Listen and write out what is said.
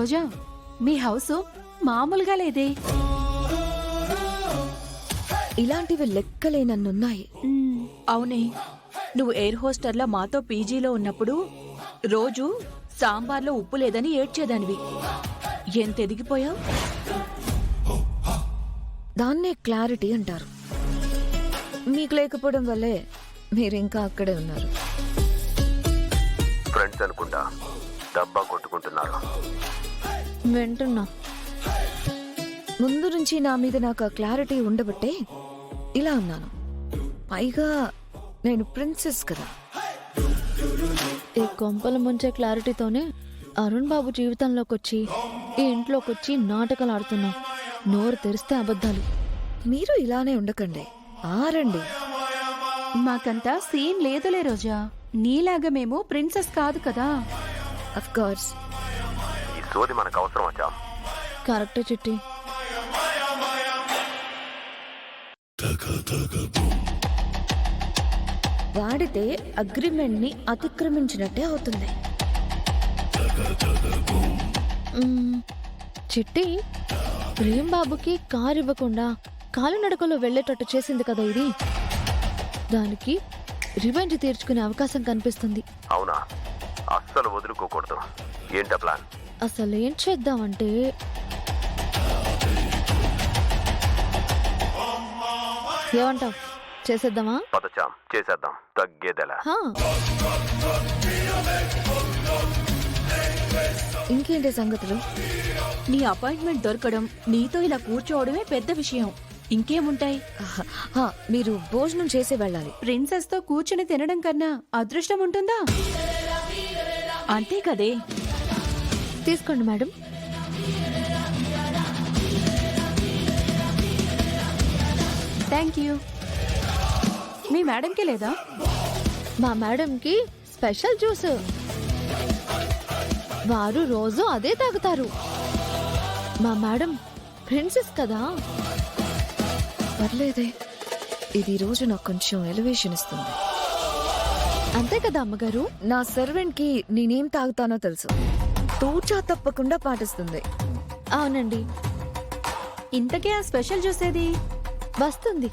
రోజా, మీ house మామూలుగా లేదే. ఇలాంటివి లెక్కలేనన్నున్నాయి. అవునే, నువ్వు ఎయిర్ హోస్టర్లా మాతో పీజీలో ఉన్నప్పుడు రోజు సాంబార్లో ఉప్పు లేదని ఏడ్చేదానివి. ఎంత ఎదిగిపోయావు. దాన్నే క్లారిటీ అంటారు. మీకు లేకపోవడం వల్లే మీరింకా అక్కడే ఉన్నారు. ఫ్రెండ్స్ అనుకుంటా డబ్బా కొట్టుకుంటున్నారు. వింటున్నా. ముందు నుంచి నా మీద నాకు ఆ క్లారిటీ ఉండబట్టే ఇలా ఉన్నాను. పైగా నేను ప్రిన్సెస్ కదా. ఈ కొంపల ముంచే క్లారిటీతోనే అరుణ్ బాబు జీవితంలోకి వచ్చి ఈ ఇంట్లోకి వచ్చి నాటకాలు ఆడుతున్నాం. నోరు తెరిస్తే అబద్ధాలు. మీరు ఇలానే ఉండకండి, ఆరండి. మాకంతా సీన్ లేదులే రోజా. నీలాగా మేము ప్రిన్సెస్ కాదు కదా. Of course. ఈ సోది మనకు అవసరం వచ్చా. కరెక్టే చిట్టి. వాడితే అగ్రిమెంట్ ని అతిక్రమించినట్టే అవుతుంది. చిట్టి, ప్రేమ్ బాబుకి కారు ఇవ్వకుండా కాలినడకలో వెళ్లేటట్టు చేసింది కదా ఇది. దానికి రివెంజ్ తీర్చుకునే అవకాశం కనిపిస్తుంది. అవునా? అస్సలు వదులుకోకూడదు. ఏంటా ప్లాన్? అసలు ఏం చేద్దామంటే, ఏమంటావ్? చేసేద్దామా? పదచాం, చేసేద్దాం. తగ్గేదెలా? హా. ఇంకేంటి సంగతులు? నీ అపాయింట్మెంట్ దొరకడం, నీతో ఇలా కూర్చోవడమే పెద్ద విషయం. ఇంకేముంటాయి? మీరు భోజనం చేసి వెళ్ళాలి. ప్రిన్సెస్ తో కూర్చుని తినడం కన్నా అదృష్టం ఉంటుందా? అంతే కదే. తీసుకోండి మేడం. Thank you. మీ మేడంకి లేదా? మా మేడంకి స్పెషల్ జ్యూస్. వారు రోజు అదే తాగుతారు. మా మేడం ప్రిన్సెస్ కదా. పర్లేదే, ఇది రోజు నాకు కొంచెం ఎలివేషన్ ఇస్తుంది. అంతే కదా అమ్మగారు. నా సర్వెంట్ కి నేనేం తాగుతానో తెలుసు. తూచా తప్పకుండా పాటిస్తుంది. అవునండి, ఇంతకే ఆ స్పెషల్ జ్యూస్ ఏది? వస్తుంది.